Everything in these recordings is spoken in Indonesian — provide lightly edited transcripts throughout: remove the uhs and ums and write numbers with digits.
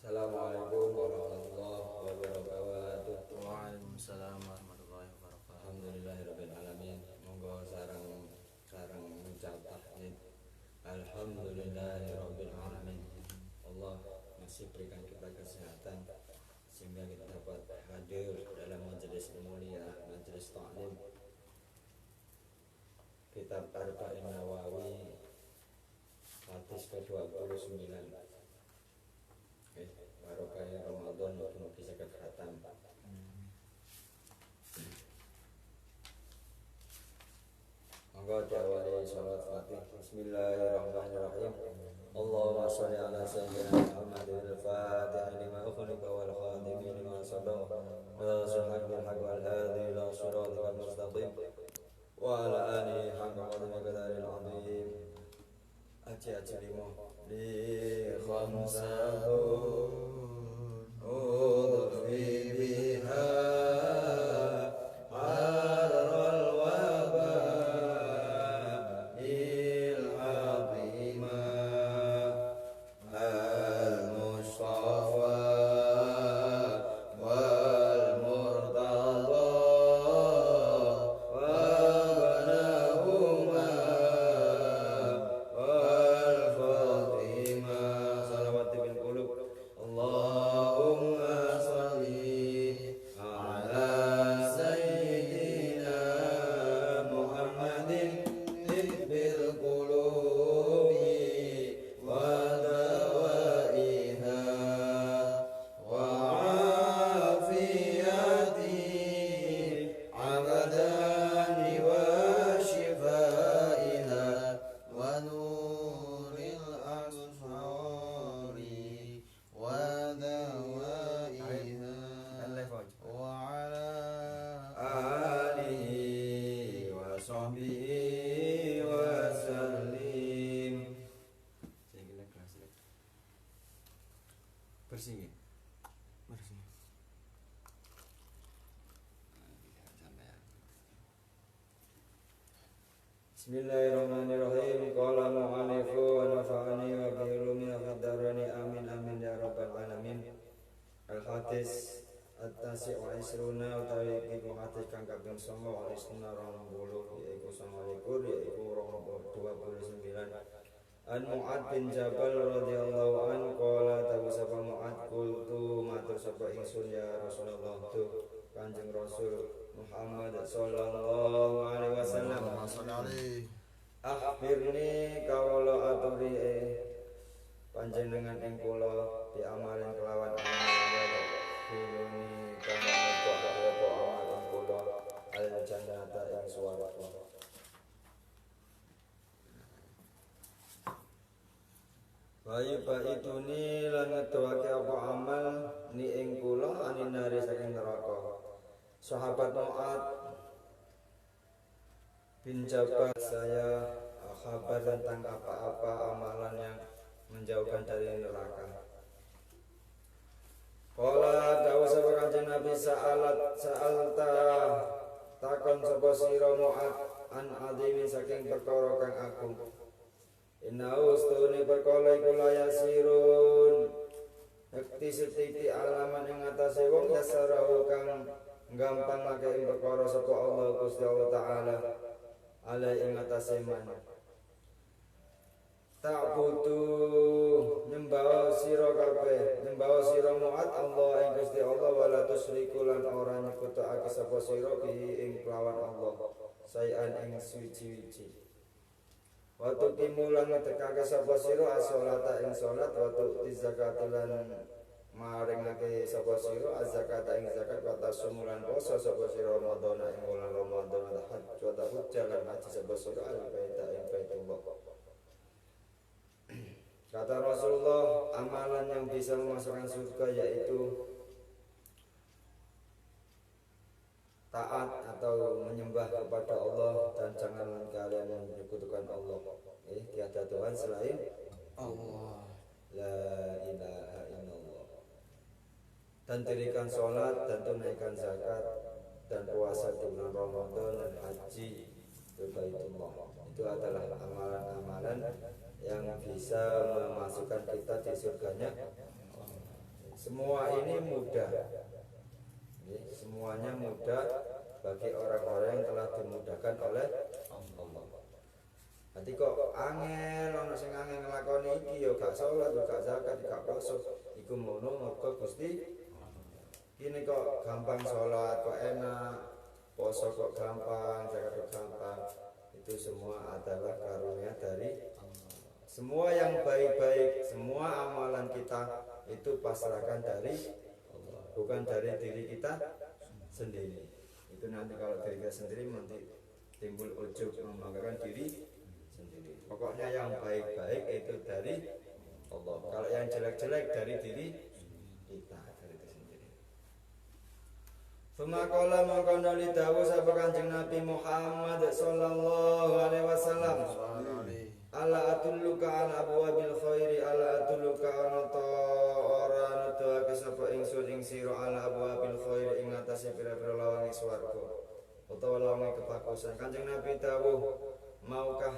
Assalamualaikum warahmatullahi wabarakatuh. Waalaikumsalam warahmatullahi wabarakatuh. Alhamdulillahirabbil alamin. Monggo sareng ngucap tahmid. Alhamdulillahirabbil alamin. Allah masih berikan kita kesehatan sehingga kita dapat hadir dalam majelis mulia, majelis taklim Kitab Arba'in Nawawi hadis ke-29. Barokah Ramadan mugi saged khatam. Monggo diawali salat Fatih. Bismillahirrahmanirrahim. Allahumma shalli ala sayyidina Muhammadin al-Fatih lima ughliqa wal khatim lima sabaqa nasrul haqqi bil haqqi wal hadi ila siratal mustaqim wa ala alihi haqqa qadrihi al-azim. Aji limo li khamsatun udfi biha Bismillahirrahmanirrahim. Qala mu'alifu wa nafa'ani wa bi'ulumi wa fiddarani amin amin ya rabbal alamin. Al-hadis at-tasi' wa isruna utawi iku hadis kang kaping 9 wa isruna 20 yaiku 29 yaiku 29. An Mu'ad bin Jabal radhiyallahu an qala tawu sapa Mu'ad qultu matur sapa ingsun ya Rasulullah tu Kanjeng Rasul Muhammad sallallahu alaihi wasallam. Akhirni kawula aturi panjenengan ing kula diamalin kelawan amal filuni kang apa amal kula al jannata ing swarga. Bayu baituni lan ngedoake apa amal ni ing kula aninari saking neraka. Sahabat Mu'ad bin Jabal, saya kabar tentang apa-apa amalan yang menjauhkan dari neraka. Qala dawu sapa Kanjeng Nabi sa'alta takon sapa sira Mu'ad an adimi saking perkara kang agung. Inna ustuni perkara iku layasirun yakti setiti alaman ing atase wong yasarahu kang gampang ngakei perkara sapa Allah Gusti Allah Ta'ala ala ing atase man. Tak butuh nyembah sira kabeh, nyembah sira Mu'ad Allah ing Gusti Allah wala tusyriku lan ora nyekutukake sapa sira bihi ing kelawan Allah sayan ing suci-suci. Waktu timulan ngetekake sapa sira as-sholata ing salat waktu zakatan maringake sapa sira az-zakata ing zakat wa tasumulan poso sapa sira Ramadan ing wulan Ramadan wa hajj wa tahujjalan haji sapa sira al-baita ing Baitullah. Kata Rasulullah, amalan yang bisa memasukkan surga yaitu taat atau menyembah kepada Allah dan jangan kalian menyekutukan Allah. Tiada Tuhan selain Allah. La ilaha illallah. Dan dirikan sholat dan tunaikan zakat dan puasa di bulan Ramadan dan haji ke Baitullah. Itu adalah amalan-amalan yang bisa memasukkan kita di surganya Semua ini mudah. Semuanya mudah bagi orang-orang yang telah dimudahkan oleh Allah. Nanti kok angel, ana sing angel nglakoni iki ya gak salat, ya gak zakat, ya gak puasa. Iku mono mergo Gusti ini kok gampang sholat, kok enak, poso kok gampang, zakat kok gampang. Itu semua adalah karunia dari semua yang baik-baik, semua amalan kita itu pasrahkan dari Allah, bukan dari diri kita sendiri. Itu nanti kalau diri kita sendiri nanti timbul ujub membanggakan diri sendiri. Pokoknya yang baik-baik itu dari Allah. Kalau yang jelek-jelek dari diri kita. Sumakola mengkono li dawuh sapa Kanjeng Nabi Muhammad sallallahu alaihi wasallam. Ala atulluka ala abwabil khairi ala atulluka ana ta ora nuduhake sapa ingsun ing sira ala abwabil khairi ing atase pira-pira lawange swarga utawa lawange kebagusan. Kanjeng Nabi dawuh, maukah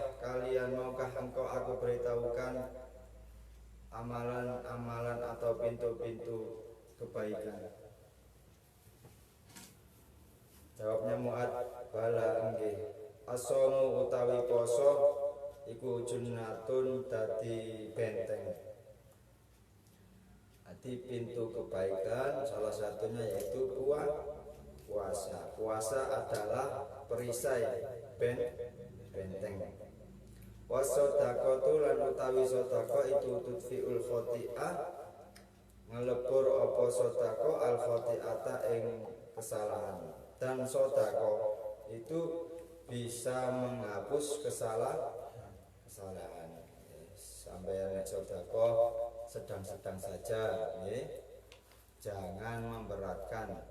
engkau aku beritahukan amalan-amalan atau pintu-pintu kebaikan? Jawabnya Mu'ad, bala enggih. Asomu utawi poso iku junnatun dadi benteng. Dadi pintu kebaikan salah satunya yaitu puasa. Puasa adalah perisai benteng. Wasodaqatu lan utawi sedekah itu tudfiul khoti'ah, ngelebur apa sedekah al khoti'ata ing kesalahan. Dan sedekah itu bisa menghapus kesalahan. Sampai yang sedekah sedang-sedang saja, jangan memberatkan,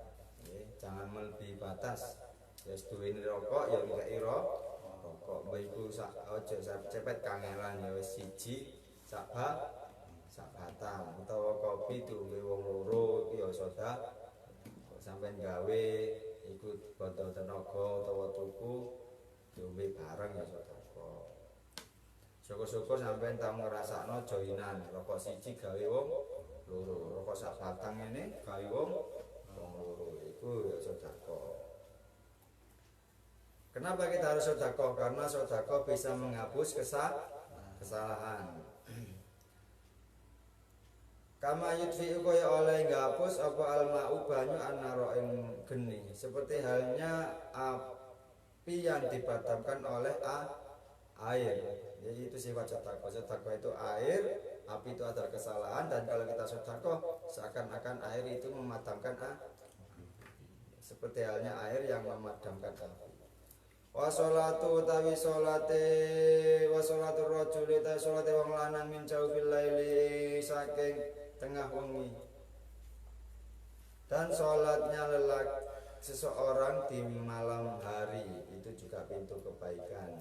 jangan melebihi batas. Ya duweni rokok ya ngekeki rokok, mbah iku sak aja cepet kangelan ya wis siji sak batang, utawa kopi diombe wong loro iki ya sedekah. Kok sampean gawe iku botol tenaga utawa tuku diombe bareng ya sedekah. Syukur-syukur sampean tau ngrasakno joinan rokok siji gawe wong loro, rokok sak batang ngene gawe wong loro, iku ya sedekah. Kenapa kita harus sedekah? Karena sedekah bisa menghapus kesalahan. Kama yudfi'u kaya oleh ngapus apa alma'u banyu annaro ing geni. Seperti halnya api yang dipadamkan oleh air. Jadi itu sifat sedekah. Sedekah itu air, api itu adalah kesalahan, dan kalau kita sedekah seakan-akan air itu memadamkan seperti halnya air yang memadamkan api. Wa sholatu utawi sholate wa sholatu rajuli ta sholate wong lanang min jauhil laili saking tengah wengi. Dan sholatnya seseorang di malam hari itu juga pintu kebaikan.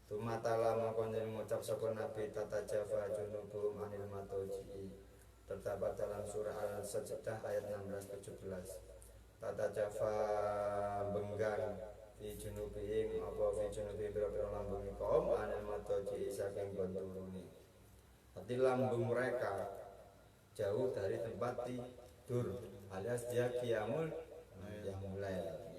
Tumatala mongkon mengucap sapa Nabi tata jafa junubuhum anil matoji, terdapat dalam surah Al-Sajdah ayat 16-17. Tata jafa benggang fi junubihim apa fi junubihim biro-biro lambung kaum anil matoji saking gonduruni. Hati lambung mereka jauh dari tempat tidur, alias dia qiyamul lail.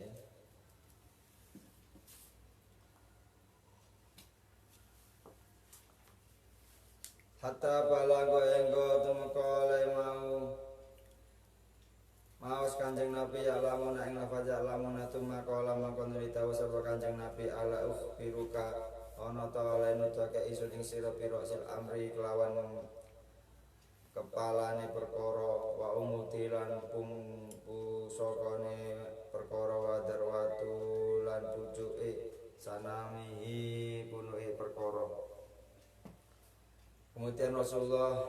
Hatta balago enggo tumeka mau Kanjeng Nabi ya lamun ing lafaz ya lamun tumeka mangkon ditawu sapa Kanjeng Nabi ala ukhbiruka ana ta oleh nutuke isun ing sira pira sil amri kelawan kepalane perkara wa umuti lan pusakane perkara wa darwatu lan pucuke sanamihi punuhe perkara. Kemudian Rasulullah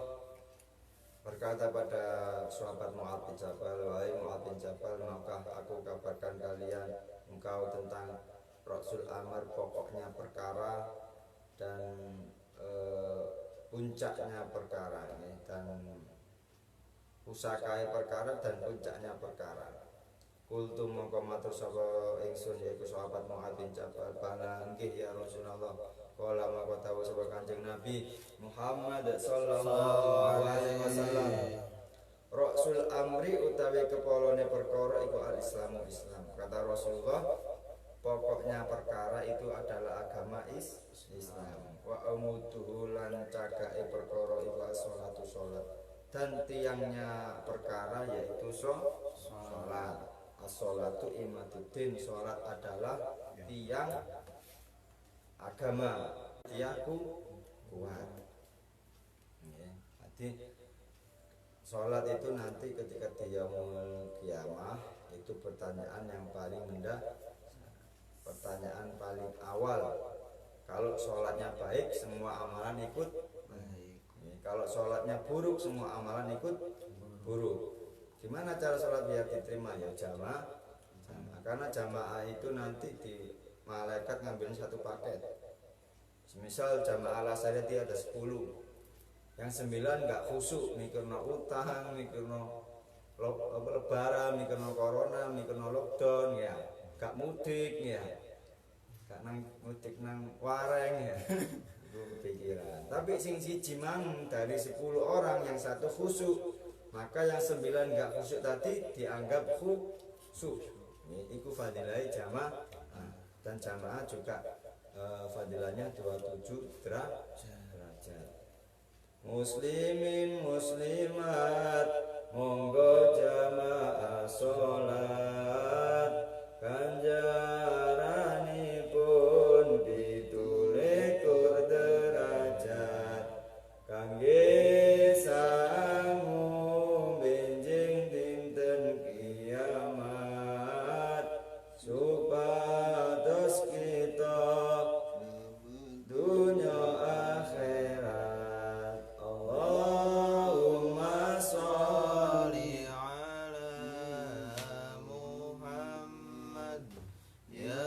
berkata pada sahabat Mu'ad bin Jabal, wahai Mu'ad bin Jabal, maukah aku kabarkan kalian engkau tentang Rasul Amr, pokoknya perkara dan puncaknya perkara ini, dan usakai perkara dan puncaknya perkara. Kultu mongko matur sapa ingsun yaiku sahabat Mu'ad bin Jabal, bala nggih ya Rasulullah. Kala maka tahu sapa Kanjeng Nabi Muhammad sallallahu alaihi wasallam, rasul amri utawi kepolone perkara iku al-islamu Islam. Kata Rasulullah, pokoknya perkara itu adalah agama Islam. Wa umuduhu lan cagake perkara iku as-sholatu sholat. Dan tiangnya perkara yaitu sholat. As-sholatu imaduddin, sholat adalah tiang agama, tiangku kuat. Jadi sholat itu nanti ketika dia yaumul kiamah itu pertanyaan yang paling pertanyaan paling awal. Kalau sholatnya baik, semua amalan ikut baik. Kalau sholatnya buruk, semua amalan ikut buruk. Gimana cara sholat biar diterima? Ya jamaah. Karena jamaah itu nanti di malaikat ngambilin satu paket. Misal jamaah al-asariyati ada 10, yang 9 nggak khusyuk, mikirno utang, mikirno lebaran, mikirno corona, mikirno lockdown ya, gak mudik ya, gak nang mudik nang wareng ya, itu kepikiran. Tapi sing siji mang dari 10 orang yang satu khusyuk, maka yang 9 nggak khusyuk tadi dianggap khusyuk. Iku fadilai jamaah, dan jamaah juga fadilahnya 27 derajat. Muslimin muslimat monggo jamaah sholat, ganjaranipun pitulikur derajat, kangge sangu benjing dinten kiamat, supados kita dunya akhirat. Allahumma sholli ala Muhammad, ya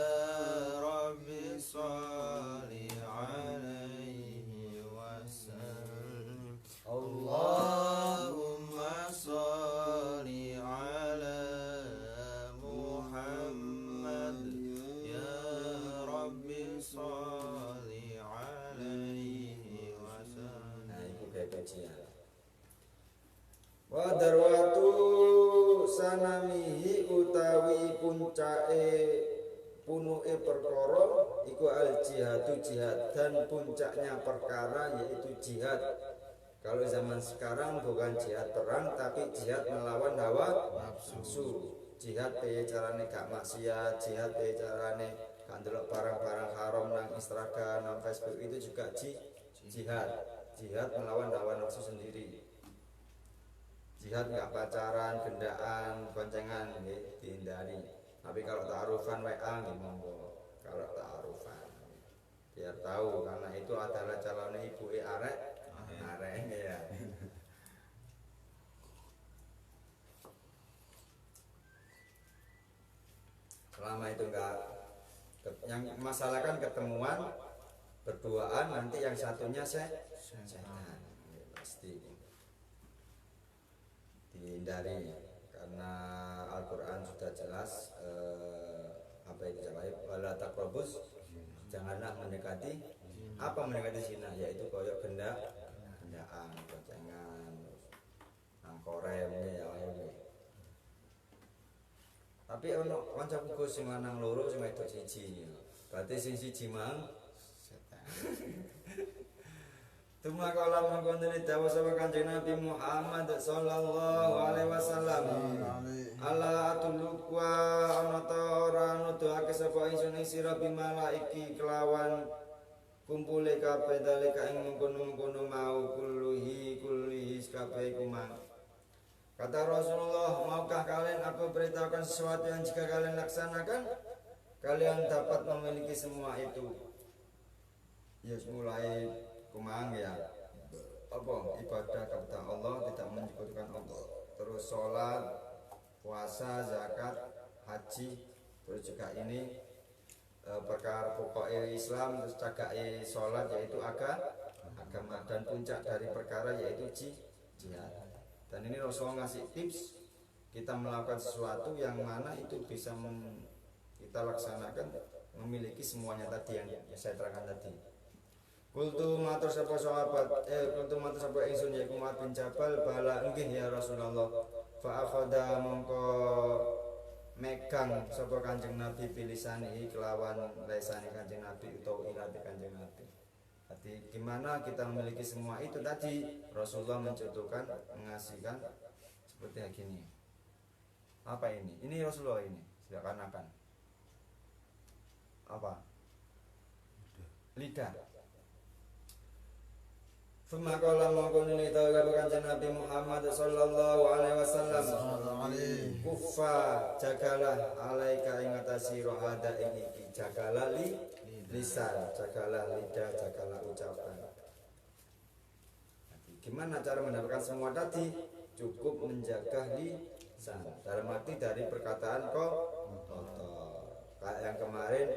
Rabbi sholli alaihi wasallim. Allahumma sholli ala Muhammad, ya Rabbi sholli alaihi wasallam. Nah, itu kayak kajian. Wa darwatu sanamihi utawi puncake punuke perkara iku al jihadu jihad, dan puncaknya perkara yaitu jihad. Kalau zaman sekarang bukan jihad perang tapi jihad melawan hawa nafsu. Jihad piye carane gak maksiat, jihad piye carane gak ndelok barang-barang haram nang Instagram, nang Facebook, itu juga jihad. Jihad melawan hawa nafsu sendiri. Jihad nggak pacaran, gendaan, boncengan, dihindari. Tapi kalau ta'arufan WA monggo. Kalau ta'arufan biar tahu, karena itu adalah calon ibu arek ya. Selama itu enggak, yang masalah kan ketemuan berduaan, nanti yang satunya setan, pasti dihindari, karena Al-Quran sudah jelas apa itu jawab, wala taqrabus, janganlah mendekati. Apa mendekati zina? Yaitu koyok gendaan, bocengan, nang korem ya. Tapi ono kancaku Gus sing lanang loro sing wedok siji. Berarti sing siji mang setan. Tumakala mangkon dawuh sapa Kanjeng Nabi Muhammad sallallahu alaihi wasallam. Ala atuluqa ana ta ora nuduhake sapa ingsun sira bimalaiki kelawan kumpule kabeh dalika ing mengkono-mengkono mau kulluhi kabeh kumang. Kata Rasulullah, maukah kalian aku beritahukan sesuatu yang jika kalian laksanakan, kalian dapat memiliki semua itu. Ya mulai kumang ya. Apa? Ibadah kepada Allah, tidak menyekutukan Allah. Terus sholat, puasa, zakat, haji. Terus juga ini perkara pokok Islam, terus cagae sholat yaitu agama, dan puncak dari perkara yaitu jihad. Dan ini Rasulullah ngasih tips kita melakukan sesuatu yang mana itu bisa kita laksanakan memiliki semuanya tadi yang saya terangkan tadi. Kultu matur sapa sahabat kultu matur sapa ingsun yaiku Mu'adz bin Jabal bala nggih ya Rasulullah fa akhadha mongko megang sapa Kanjeng Nabi bilisani kelawan lesane Kanjeng Nabi utawa irate Kanjeng Nabi. Jadi gimana kita memiliki semua itu tadi Rasulullah mencontohkan mengasihkan seperti gini. Apa ini? Ini Rasulullah ini seakan-akan apa? Lidah. Suma qala mongko nini tahu Kanjeng Nabi Muhammad sallallahu alaihi wasallam kufa jagalah alaika ing atasi rohada ing iki jagalah lisan jagalah lidah jagalah ucapan. Gimana cara mendapatkan semua tadi? Cukup menjaga lisan dalam arti dari perkataan kotor. Kayak yang kemarin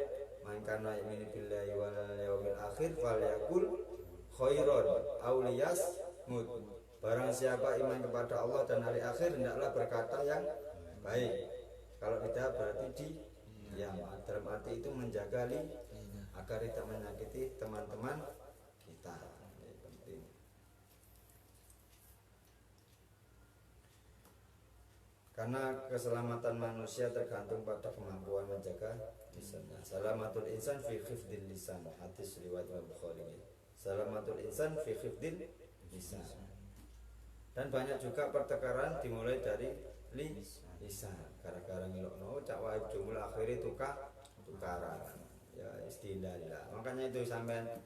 man kana yu'minu billahi wal yaumil akhir falyakul khairon auliyas mut. Barang siapa iman kepada Allah dan hari akhir hendaklah berkata yang baik. Kalau tidak berarti diam. Dalam arti itu menjaga agar tidak menyakiti teman-teman kita. Ini penting. Karena keselamatan manusia tergantung pada kemampuan menjaga lisannya. Salamatul insan fi khifdil lisan. Hadis riwayat Bukhari. Salamatul insan fi khifdil lisan. Dan banyak juga pertengkaran dimulai dari lisan. Gara-gara ngilokno cak wae jumlah akhirnya tukaran. Ya istilah lah. Makanya itu sampean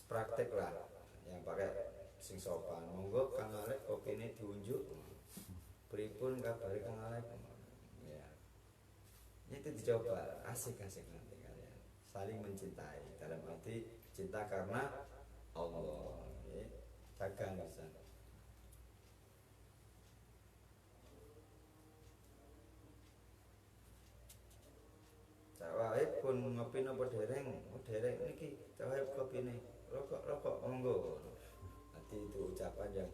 praktek lah yang pakai sing sopan. Monggo Kang Alek kopine diunjuk. Pripun kabare Kang Alek? Ya. Itu dicoba, asik-asik nanti kalian. Saling mencintai dalam arti cinta karena Allah. Ya. Jaga lisan. Cawahip pun ngopi napa dereng? Dereng niki cawahip kopine. Rokok monggo. Nanti itu ucapan yang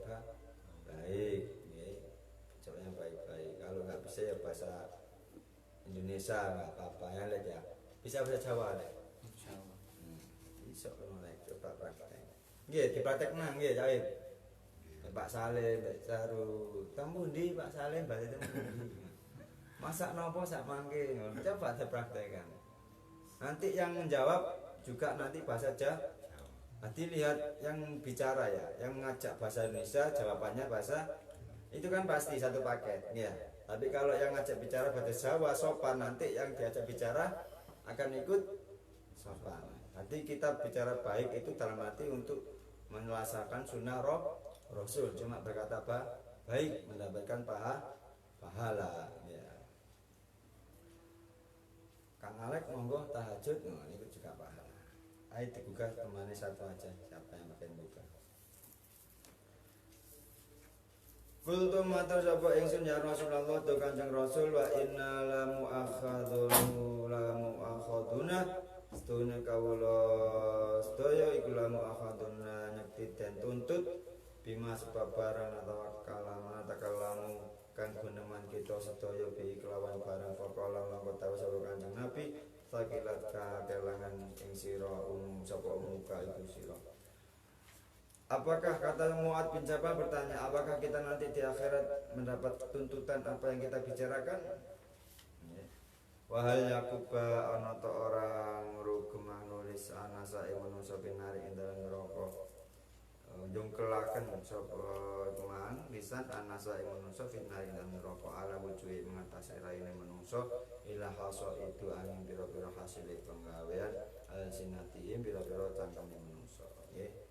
baik, nggih. Ucapan yang baik-baik. Kalau nggak bisa ya bahasa Indonesia nggak apa-apa ya Lek ya. Bisa bahasa Jawa Lek. Insyaallah. Bisa Lek coba praktek. Nggih, dipraktekna nggih cawahip. Pak Saleh, Mbak Saru, temu ndi Pak Saleh bali temu ndi? Masak nopo sak mangke ngono. Coba dipraktekkan. Nanti yang menjawab juga nanti bahasa Jawa. Nanti lihat yang bicara ya, yang mengajak bahasa Indonesia jawabannya bahasa itu kan pasti satu paket ya. Tapi kalau yang ngajak bicara bahasa Jawa sopan, nanti yang diajak bicara akan ikut sopan. Nanti kita bicara baik itu dalam arti untuk melaksanakan sunnah Rasul, cuma berkata baik mendapatkan pahala ya. Kang Alek monggo tahajud, nah itu juga pahala. Ayo digugah temani satu aja, siapa yang makin buka. Kultu matur sapa ingsun ya Rasulullah do Kanjeng Rasul wa inna la mu'akhaduna sedune kawula sedaya iku la mu'akhaduna nyekti den tuntut bima sebab barang atau kalamu kang guneman kita sedaya bi kelawan barang faqala lan tahu sapa Kanjeng Nabi sakilat ka kelangan ing sira sapa muka itu sira. Apakah kata Mu'adz bin Jabal bertanya, apakah kita nanti di akhirat mendapat tuntutan apa yang kita bicarakan? Wahal yakuba ana ta orang rugem nulis anasa ing manungsa binari ing dalem neraka. Jungkelaken sapa man lisan anasa ing manungsa binari ing dalem neraka ala wujuhe mengatasi raine manungsa ila haso itu angin pira-pira hasil penggawean al sinatihim pira-pira cangkeme manungsa. Nggih.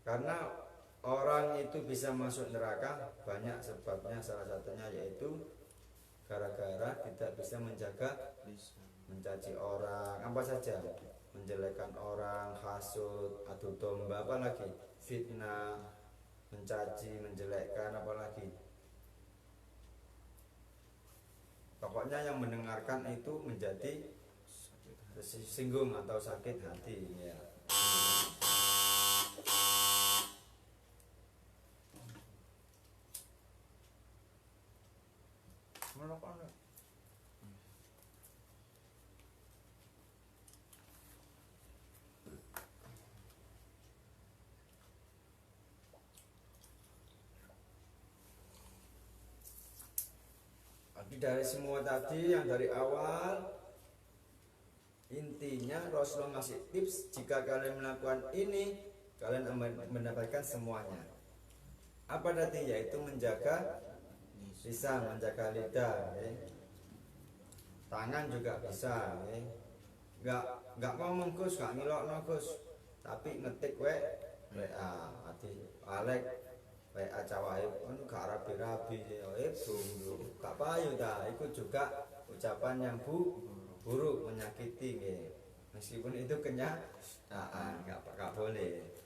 Karena orang itu bisa masuk neraka banyak sebabnya, salah satunya yaitu gara-gara tidak bisa menjaga mencaci orang, apa saja, menjelekkan orang, hasud, adu domba, apa lagi, fitnah, mencaci, menjelekkan, apa lagi. Pokoknya yang mendengarkan itu menjadi tersinggung atau sakit hati ya. Merokok dari semua tadi yang dari awal, intinya Rasulullah ngasih tips, jika kalian melakukan ini kalian mendapatkan semuanya. Apa tadi? Yaitu menjaga lisan, menjaga lidah, tangan juga bisa, nggak ngomong Gus, nggak ngilokno Gus, tapi ngetik WA ati Alek WA cawahip anu gak rabi-rabi bumbu gak payu dah, itu juga ucapan yang buruk, menyakiti meskipun itu kenyataan, nggak boleh.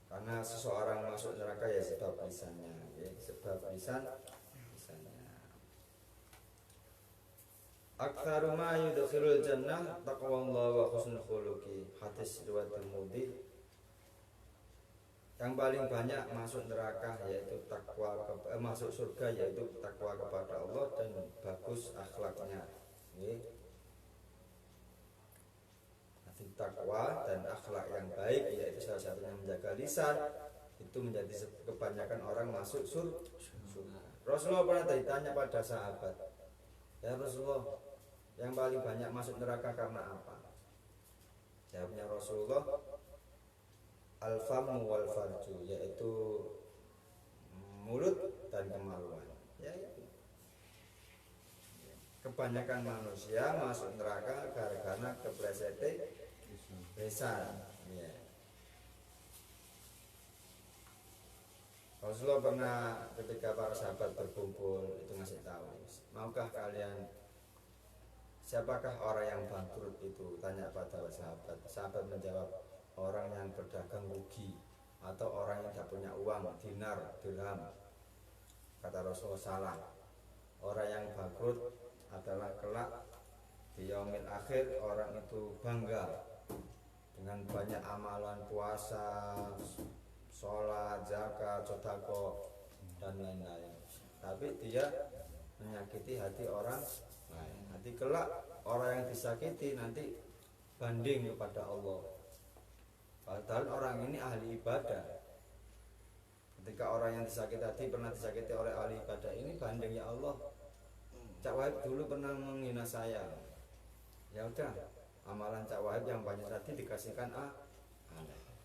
Karena seseorang masuk neraka ya sebab lisannya, sebab lisannya. Aktsaru ma yudkhilul jannah taqwallah wa husnul khuluqi. Hadis riwayat Tirmidzi. Yang paling banyak masuk neraka yaitu masuk surga yaitu takwa kepada Allah dan bagus akhlaknya. Takwa dan akhlak yang baik yaitu salah satunya menjaga lisan, itu menjadi kebanyakan orang masuk surga. Rasulullah pernah ditanya pada sahabat, ya Rasulullah, yang paling banyak masuk neraka karena apa? Jawabnya Rasulullah, al-famu wal farju, yaitu mulut dan kemaluan. Yaitu kebanyakan manusia masuk neraka karena kepleset lisan. Rasulullah pernah ketika para sahabat berkumpul itu ngasih tahu, maukah kalian, siapakah orang yang bangkrut itu? Tanya pada sahabat. Sahabat menjawab, orang yang berdagang rugi atau orang yang tidak punya uang, dinar, dirham. Kata Rasulullah, salah. Orang yang bangkrut adalah kelak di yaumil akhir, orang itu bangga dengan banyak amalan puasa, sholat, zakat, sedekah dan lain-lain, tapi dia menyakiti hati orang lain. Nanti kelak orang yang disakiti nanti banding kepada Allah, padahal orang ini ahli ibadah. Ketika orang yang disakiti hati pernah disakiti oleh ahli ibadah ini, banding, ya Allah, Cak Wahib dulu pernah menghina saya, ya udah amalan Cak Wahib yang banyak tadi dikasihkan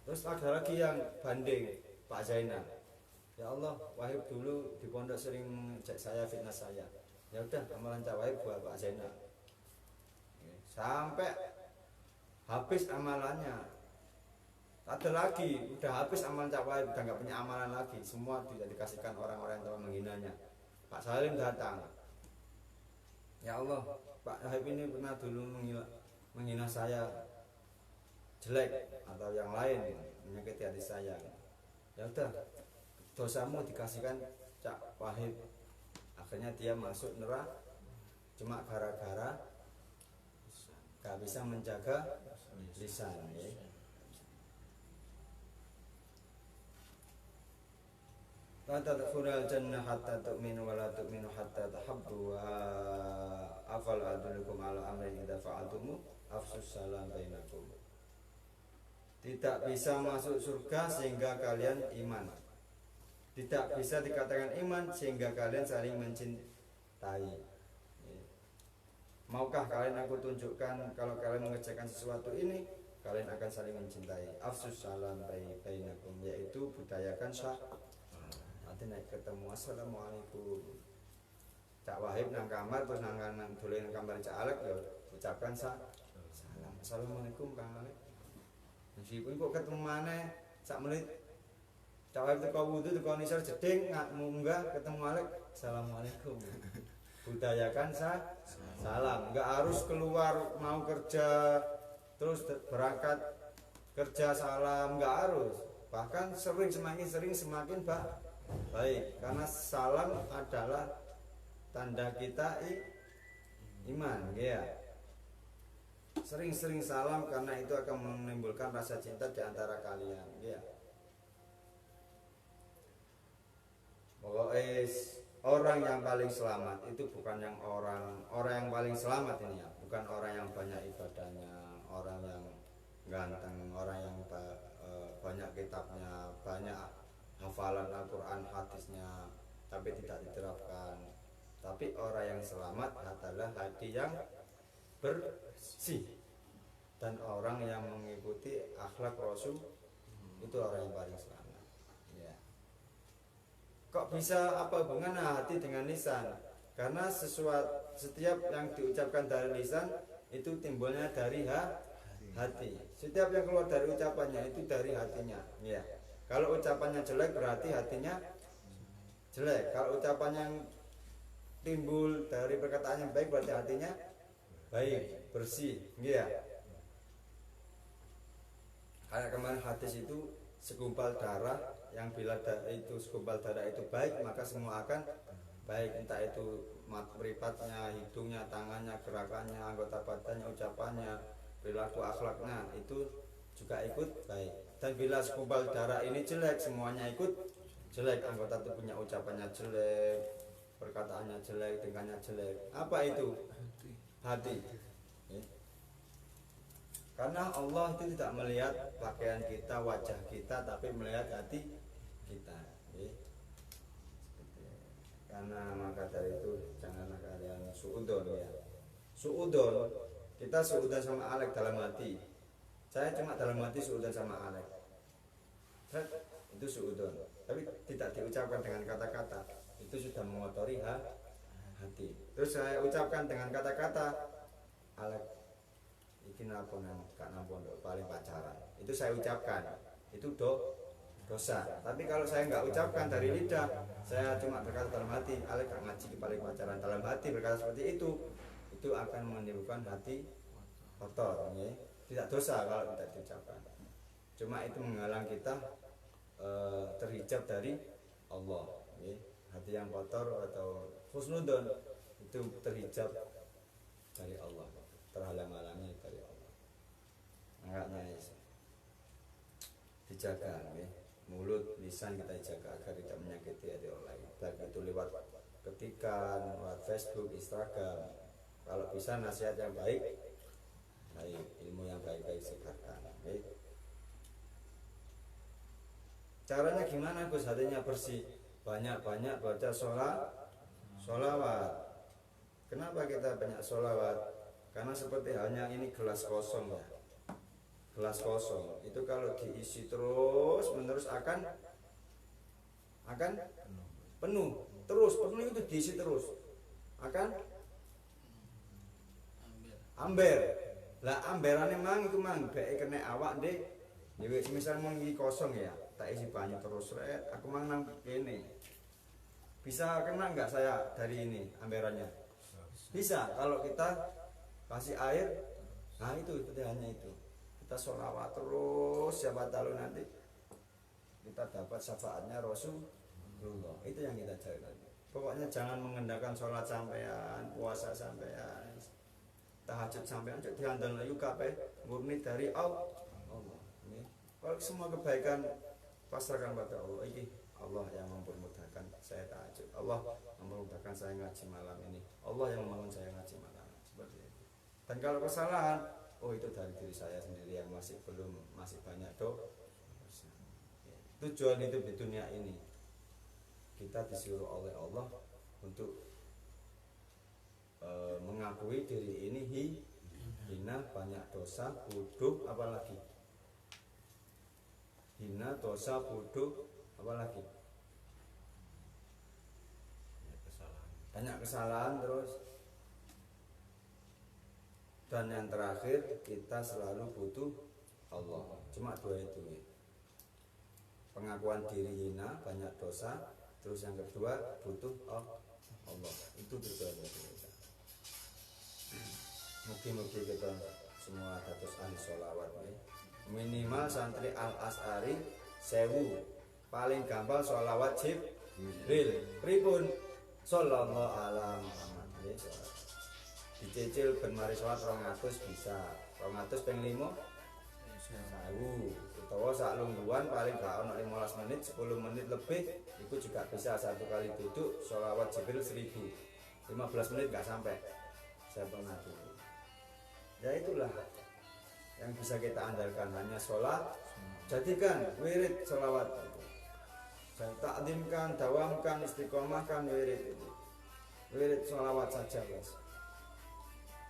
Terus ada lagi yang banding Pak Zainal, ya Allah, Wahib dulu di pondok sering mengejek saya, fitnah saya, ya udah amalan Cak Wahib buat Pak Zainal. Sampai habis amalannya. Ada lagi, udah habis amalan Cak Wahib, udah nggak punya amalan lagi, semua tidak dikasihkan orang-orang yang telah menghinanya. Pak Salim datang, ya Allah, Pak Wahib ini pernah dulu menghina saya jelek atau yang lain, menyakiti hati saya. Ya udah, dosamu dikasihkan Cak Wahib. Akhirnya dia masuk neraka cuma gara-gara gak bisa menjaga lisan. La tadkhulul jannah hatta tu'minu wa la tu'minu hatta tahabbu wa afal adulukum ala amrin idza fa'altum afsus salam bainakum. Tidak bisa masuk surga sehingga kalian iman. Tidak bisa dikatakan iman sehingga kalian saling mencintai. Maukah kalian aku tunjukkan kalau kalian mengerjakan sesuatu ini, kalian akan saling mencintai. Afsus salam bainakum, yaitu budayakan nanti naik ketemu, assalamualaikum. Cak Wahib nang kamar terus nang dolen nang kamar Cak Alek ya ucapkan salam. Assalamualaikum Kang Alek. Meskipun kok ketemu maneh sak menit Cak Wahib teko wudu teko nisar jeding munggah ketemu Alek, assalamualaikum. Budayakan salam, enggak harus keluar mau kerja terus berangkat kerja salam, enggak harus. Bahkan semakin sering semakin baik, karena salam adalah tanda kita iman, ya. Sering-sering salam karena itu akan menimbulkan rasa cinta di antara kalian, ya. Pokoknya orang yang paling selamat itu bukan yang orang yang paling selamat ini ya, bukan orang yang banyak ibadahnya, orang yang ganteng, orang yang banyak banyak kitabnya, banyak hafalan Al-Quran, hadisnya, tapi tidak diterapkan. Tapi orang yang selamat adalah hati yang bersih, dan orang yang mengikuti akhlak Rasul itu orang yang paling selamat. Ya. Kok bisa apa hubungan hati dengan lisan? Karena setiap yang diucapkan dari lisan itu timbulnya dari hati. Setiap yang keluar dari ucapannya itu dari hatinya. Ya. Kalau ucapannya jelek berarti hatinya jelek. Kalau ucapan yang timbul dari perkataan yang baik berarti hatinya baik, bersih. Ya. Kayak kemarin hadis itu segumpal darah, yang bila itu segumpal darah itu baik maka semua akan baik, entah itu meripatnya, hidungnya, tangannya, gerakannya, anggota badannya, ucapannya, perilaku akhlaknya itu juga ikut baik. Dan bila segumpal darah ini jelek, semuanya ikut jelek, anggota tubuhnya, ucapannya jelek, perkataannya jelek, tingkahnya jelek. Apa itu? Hati. Karena Allah itu tidak melihat pakaian kita, wajah kita, tapi melihat hati kita. Karena maka dari itu janganlah kalian suudon ya. Suudon, kita suudon sama Alek dalam hati. Saya cuma dalam hati suudon sama Alek. Itu suudon, tapi tidak diucapkan dengan kata-kata. Itu sudah mengotori hati. Terus saya ucapkan dengan kata-kata, Alek iki naponan kak nampon paling pacaran. Itu saya ucapkan. Itu dosa. Tapi kalau saya nggak ucapkan dari lidah, saya cuma berkata dalam hati, Alek gak ngaji paling pacaran, dalam hati berkata seperti itu akan menimbulkan hati kotor. Ya. Tidak dosa kalau tidak diucapkan. Cuma itu menghalang kita terhijab dari Allah. Ya. Hati yang kotor atau husnudon itu terhijab dari Allah, terhalang-halangi dari Allah. Makanya dijaga, ya. Mulut, lisan kita jaga agar tidak menyakiti hati orang lain. Baik itu lewat ketikan, lewat Facebook, Instagram. Kalau bisa nasihat yang baik, ilmu yang baik-baik sebarkan. Okay. Caranya gimana Gus hatinya bersih? Banyak-banyak baca sholawat. Kenapa kita banyak sholawat? Karena seperti halnya ini gelas kosong ya. Gelas kosong itu kalau diisi terus menerus akan penuh. Terus penuh itu diisi terus akan amber. Lah amberane mang itu mang bae kena awak ndek. Ya misal mang iki kosong ya, tak isi banyak terus aku mang nang kene. Bisa kena enggak saya dari ini amberannya? Bisa kalau kita kasih air. Nah itu hanya itu. Kita sholawat terus, siapa tahu nanti kita dapat syafaatnya Rasulullah. Itu yang kita cari. Pokoknya jangan mengendalikan sholat sampean, puasa sampean, tahajud sampean, diandalkan lagi kabeh murni dari Allah. Kalau semua kebaikan pasrahkan pada Allah. Ini Allah yang mempermudahkan saya tahajud, Allah mempermudahkan saya ngaji malam ini, Allah yang membangun saya ngaji malam seperti itu. Dan kalau kesalahan, oh itu dari diri saya sendiri yang masih banyak dosa. Tujuan hidup di dunia ini kita disuruh oleh Allah untuk mengakui diri ini hina, banyak dosa, bodoh, apalagi hina, dosa, bodoh, apalagi banyak kesalahan terus. Dan yang terakhir kita selalu butuh Allah. Cuma dua itu ya. Pengakuan diri hina, banyak dosa. Terus yang kedua butuh Allah. Itu tujuan kita. Mungkin kita semua dados ahli sholawat ya. Minimal santri Al-As'ari 1000. Paling gampang sholawat Jibril. Pripun? Sallallahu ala Muhammad. Dicicil ben mari sholat 200 bisa. 200 ping 5 1000. Utawa sak lungguhan paling gak ono 15 menit, 10 menit lebih itu juga bisa. Satu kali duduk sholawat Jibril 1000. 15 menit gak sampai. Saya pernah dulu. Ya itulah yang bisa kita andalkan, hanya sholat jadikan wirid sholawat itu. Dan takdimkan, dawamkan, istiqomahkan wirid itu. Wirid sholawat saja bos.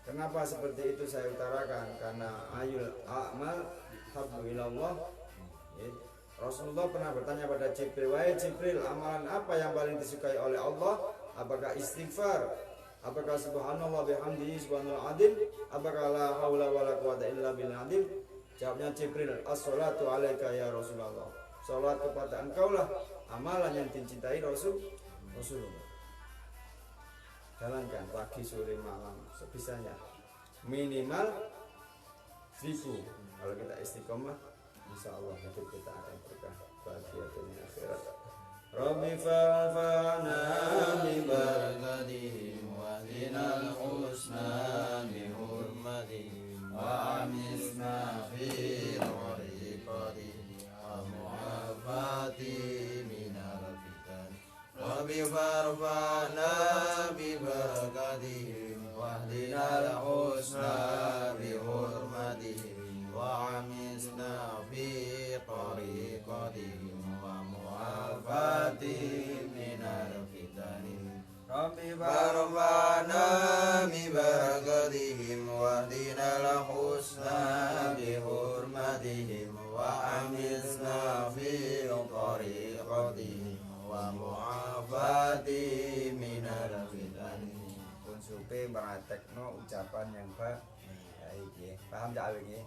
Kenapa seperti itu saya utarakan? Karena ayul a'mal habbu ilallah. Rasulullah pernah bertanya pada Jibril, wahai Jibril, amalan apa yang paling disukai oleh Allah? Apakah istighfar? Apakah subhanallah bihamdihi subhanal adil? Apakah la haula wala quwata illa billah adil? Jawabnya Jibril, as-salatu alaika ya Rasulullah. Salat kepada engkau lah amalan yang dicintai Rasulullah. Jalankan pagi, sore, malam sebisanya. Minimal 1000. Kalau kita istiqomah, insyaallah hidup kita akan berkah, bahagia dunia akhirat. Rabbi fa'fana bi barakatihim wa dinal husna bi hurmatihim wa amisna fi tariqatihim wa mu'afati minal fitan. Rabbi fa'fana bi barakatihim wa dinal husna bi hurmatihim wa amisna fi tariqatihim wa mu'afati minal fitani. Rabbi barfana mi barakatihim wa dinal husna bi hurmatihim wa amisna fi tariqatihim wa mu'afati minal fitani. Pun supe praktekno ucapan yang baik ya. Paham tak awake?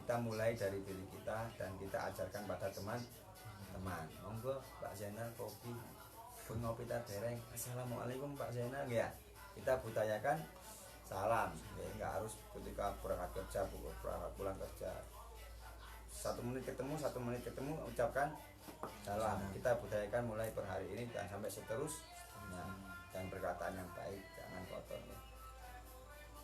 Kita mulai dari diri kita dan kita ajarkan pada teman-teman. Monggo Pak Zainal kopi, pun ngopi ta dereng. Assalamualaikum Pak Zainal ya. Kita budayakan salam. Ya, enggak harus ketika berangkat kerja, pulang kerja. 1 menit ketemu ucapkan salam. Kita budayakan mulai per hari ini dan sampai seterusnya. Dan perkataan yang baik, jangan kotor ya.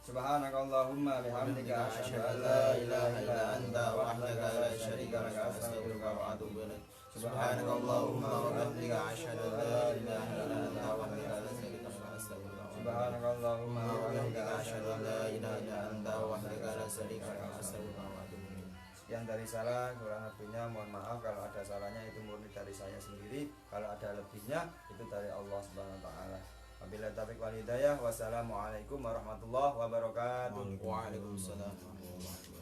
Subhanakallahumma bihamdika asyhadu an la ilaha illa anta wahdaka la syarika laka astaghfiruka wa atubu ilaik. Subhanakallahumma wa bihamdika asyhadu an la ilaha illa anta wahdaka la syarika laka astaghfiruka wa atubu ilaik. Subhanakallahumma wa bihamdika asyhadu an la ilaha illa anta wahdaka la syarika laka astaghfiruka wa atubu ilaik. Sekian dari salah, kurang lebihnya mohon maaf. Kalau ada salahnya itu murni dari saya sendiri, kalau ada lebihnya itu dari Allah Subhanahu wa taala. Wabillahi taufiq wal hidayah. Wassalamualaikum warahmatullahi wabarakatuh. Waalaikumsalam warahmatullahi wabarakatuh.